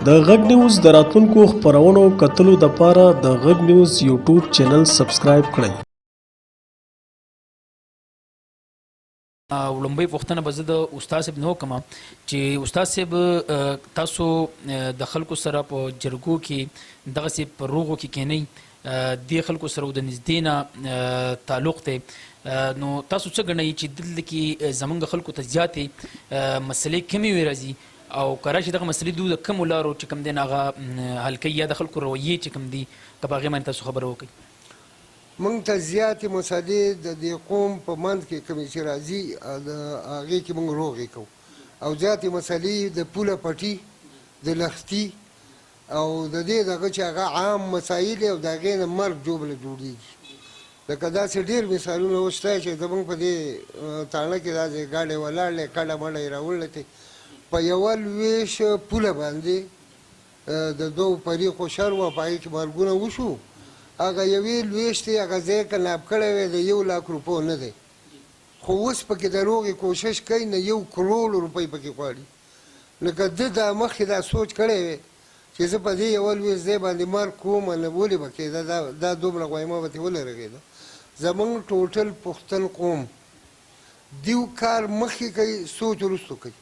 د غږ نیوز د راتلونکو خپرونو کتلو دپاره د غږ نیوز یوټیوب چینل سبسکرایب کړئ. لومبۍ پوښتنه به زه د استاد صاحب نه وکړم چې استاد صاحب تاسو د خلکو سره په جرګو کې دغسې په روغو کې کینئ دې خلکو سره د نږدې نه تعلق دی نو تاسو څه ګڼئ چې دلته کې زموږ خلکو ته زیاتې مسلې کمې راځي او که راشي دغه مسلې دوی د کمو لارو چې کوم دی نه هغه حل کوي یا د خلکو رویې چې کوم دي که په هغې باندې تاسو خبره وکړئ. موږ ته زیاتې مسلې د دې قوم په منځ کې کومې چې راځي د هغې کې موږ روغې کوو او زیاتې مسلې د پوله پټي د لښتي او د دې دغه چې هغه عام مسایل او د هغې نه مرګ جوړه جوړېږي. لکه داسې ډېر مثالونه وشته چې زموږ په دې تاڼه کې داسې ګاډۍ ولاړلې کډه مډه یې راوړلې په یوه لویش پوله باندې د دوو فریقو شر وه په هغې کې مرګونه وشو. هغه یوې لویشتې هغه ځای کلاب کړی وی د 1,00,000 روپو نه دی خو اوس پکې د روغې کوشش کوي نه 1 کروڑ روپۍ پکې غواړي. لکه ده دا مخکې دا سوچ کړی وی چې زه په دې یوه لویشت ځای باندې مرګ کوم نه ولې به کېده دا دومره غویمه به ترې ولې رغېده. زموږ ټوټل پښتون قوم دیو کار مخکې کوي سوچ وروستو کوي.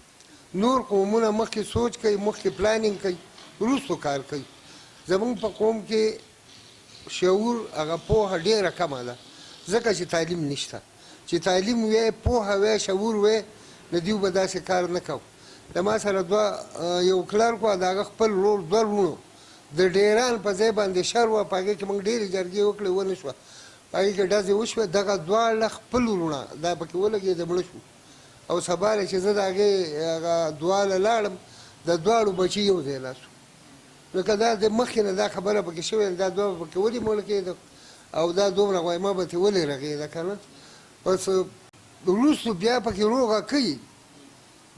نور قومونه مخکې سوچ کوي مخکې پلانینګ کوي وروستو کار کوي. زموږ په قوم کې شعور هغه پوهه ډېره کمه ده ځکه چې تعلیم نشته. چې تعلیم وی پوهه وی شعور وی نو دیو به داسې کار نه کوو. د ما سره یو کلرک وه د هغه خپل ورور 2 وروڼو د ډیران په ځای باندې شر وه په هغې کې موږ ډېرې جرګې وکړې ونه شوه په هغې کې ډزې وشوه دغه 2 خپل وروڼه دا پکې ولګېده مړه شو او سبا چې زه د هغې هغه 2 لاړم د 2 بچي یو ځای لاسو. لکه دا د مخکې نه دا خبره پکې شوې دا 2 پکې ولې مړه کېده او دا دومره غویمه به ترې ولې رغېده که نه. بس وروستو بیا پکې روغه کوي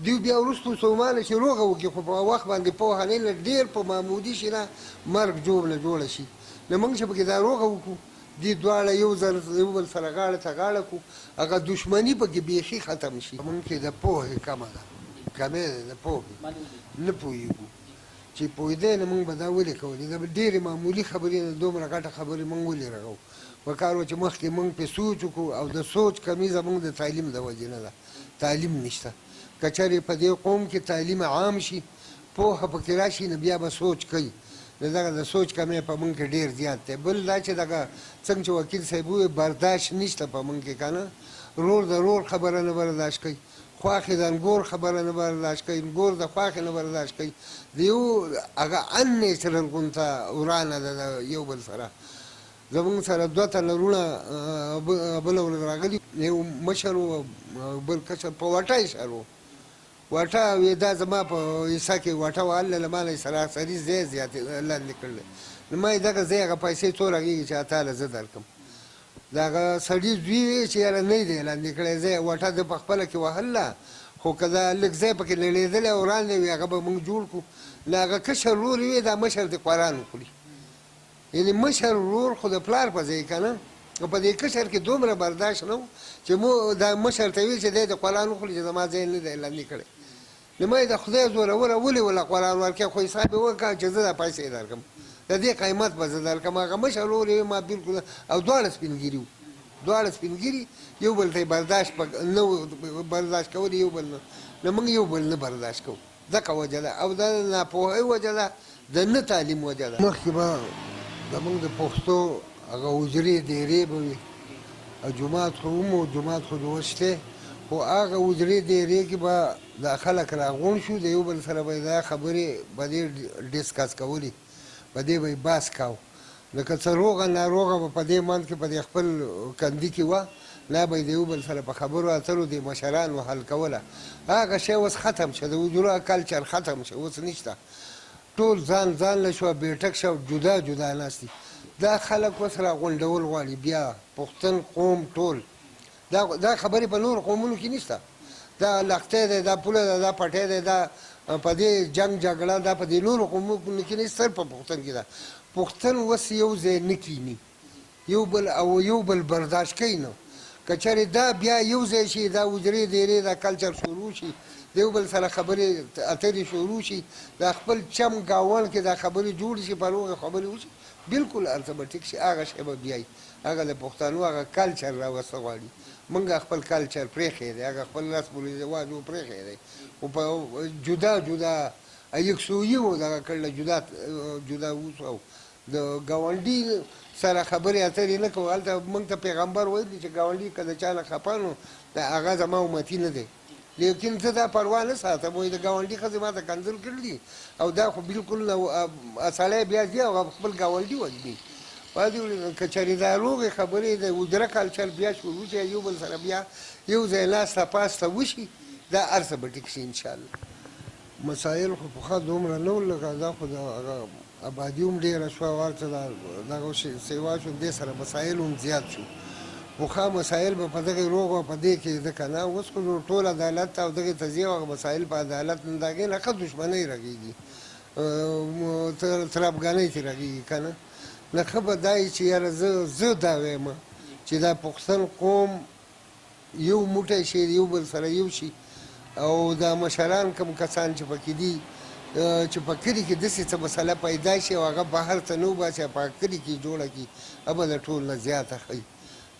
دوی بیا وروستو څومانه چې روغه وکړي خو په وخت باندې پوهه نه لري ډېر په معمودي شي نه مرګ جوړه شي. نو موږ چې پکې دا روغه وکړو دې 2 یو بل سره غاړه ته غاړه کړو هغه دښمني پکې بیخي ختم شي. موږ کې د پوهې کمه ده کمې ده د پوهې نه پوهېږو چې پوهېدی نه موږ به دا ولې کولې دا ډېرې معمولي خبرې نه دومره غټه خبرې موږ ولې رغو. پکار وه چې مخکې موږ پرې سوچ وکړو او د سوچ کمي زموږ د تعلیم د وجې نه ده. تعلیم نشته. که چېرې په دې قوم کې تعلیم عام شي پوهه پکې راشي نو بیا به سوچ کوي. نو دغه د سوچ کمی په موږ کې ډېر زیات دی. بل دا چې دغه څنګه چې وکیل صاحب وویل برداشت نشته په موږ کې که نه. رور د رور خبره نه برداشت کوي خواښې د انګور خبره نه برداشت کوي انګور د خواښې نه برداشت کوي. د یو هغه ان نیچرل غونته ورانه ده د یو بل سره. زموږ سره 2 تنه وروڼه بله ورځ راغلي یو مشر و بل کشر په واټه یې شر و واټه وی دا زما په حصه کې واټه وه هلته له ما نه یې سراسري ځای زیاتې لاندې کړلی. نو ما یې دغه ځای هغه پیسې څو راغېږي چې اتاله زه درکړم. د هغه سړي زوی وی چې یاره نه یې دی لاندې کړی ځای واټه ده په خپله کې وهله خو که دا لږ ځای پکې لړېدلی او وړاندې وي هغه به موږ جوړ کړو. له هغه کشر ورور وی دا مشر د قرآن وخوري یعنې مشر ورور خو د پلار په ځای که نه او په دې کشر کې دومره برداشت نه و چې دا مشر ته ویل چې دی د قرآن وخوري چې زما ځای نه دی لاندې کړی. نو ما یې د خدای زوروره ولې وله قرآن ورکړې خو حساب یې وکړه چې زه دا پیسې درکړم د دې قیمت به زه درکړم. هغه مشر ورور یې ما بلکل او 2 سپین ګیري وو 2 سپین ګیري یو بل ته یې برداشت نه برداشت کول یو بل نه نو موږ یو بل نه برداشت کوو ځکه وجه ده او د ناپوهۍ وجه ده د نه تعلیم وجه ده. مخکې به زموږ د پښتو هغه حجرې ډېرې به وي او جومات خو هم جومات خو د اوس شته خو هغه حجرې ډېرې کې به دا خلک راغونډ شو د یو بل سره به دا خبرې به دې ډسکس کولې په دې به یې بحث کاو. لکه څه روغه ناروغه به په دې منځ کې په دې خپل کندي کې وه لا به یې د یو بل سره په خبرو اترو د مشرانو حل کوله. هغه شی اوس ختم شه د حجرو کلچر ختم شه اوس نشته. ټول ځان له شوه بیټک شه جدا جدا ناست دي. دا خلک اوس راغونډول غواړي بیا پښتون قوم ټول دا خبرې په نورو قومونو کې نشته. دا لښتی دی دا پوله ده دا پټی دی دا په دې جنګ جګړه دا په دې نورو قومونو کې نه صرف په پښتون کې ده. پښتون اوس یو ځای نه کیني یو بل برداشت کوي نه. که چېرې دا بیا یو ځای شي دا حجرې ډېرې دا کلچر شروع شي د یو بل سره خبرې اترې شروع شي د خپل چم ګاونډ کې دا خبرې جوړې شي په روغې خبرې وشي بلکل هر څه به ټیک شي هغه شی به بیا هغه د پښتنو هغه کلچر راوسته غواړي موږ خپل کلچر پرېښی دی هغه خپل رسم الرواج و پرېښی دی خو په جدا جدا یکسویي و دغه کړله جدا اوسو او د ګاونډي سره خبرې اترې نه کوو هلته موږ ته پیغمبر ویلي چې ګاونډي که د چا نه خفه نو د هغه زما امتي نه دی لیکن زه دا پروا نه ساتم وایي د ګاونډي ښځې ما ته کنځل کړي دي او دا خو بلکل سړی بیا ځي او خپل ګاونډي وژني که چېرې دا روغې خبرې د اجره کلچر بیا شروع شي یو بل سره بیا یو ځای ناسته پاسته وشي دا هر څه به ټیک شي انشاءالله مسایل خو پخوا دومره نه وو لکه دا خو د هغه آبادي هم ډېره شوه ورته دغه سیوا شو دې سره مسایل هم زیات شو پخوا مسایل به په دغې روغ او په دې کې ده که نه اوس خو ټول عدالت ته او دغې ته ځي هغه مسایل په عدالت نه د هغې نه ښه دښمنۍ رغېږي ترافګانۍ ترې رغېږي که نه نه ښه به دا وي چې یاره زه دا وایم چې دا پښتون قوم یو موټی شي یو بل سره یو شي او دا مشران کوم کسان چې پکې دي چې په کلي کې داسې څه مسله پیدا شي او هغه بهر ته نه وباسي او په کلي کې جوړه کړي هغه د ټول نه زیاته ښایي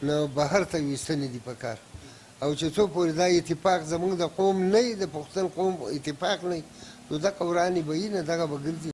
نو بهر ته ویستنې دي په کار او چې څو پورې دا اتفاق زموږ د قوم نه وي د پښتون قوم اتفاق نه وي نو دغه ورانې به وي نه دغه به ګرځي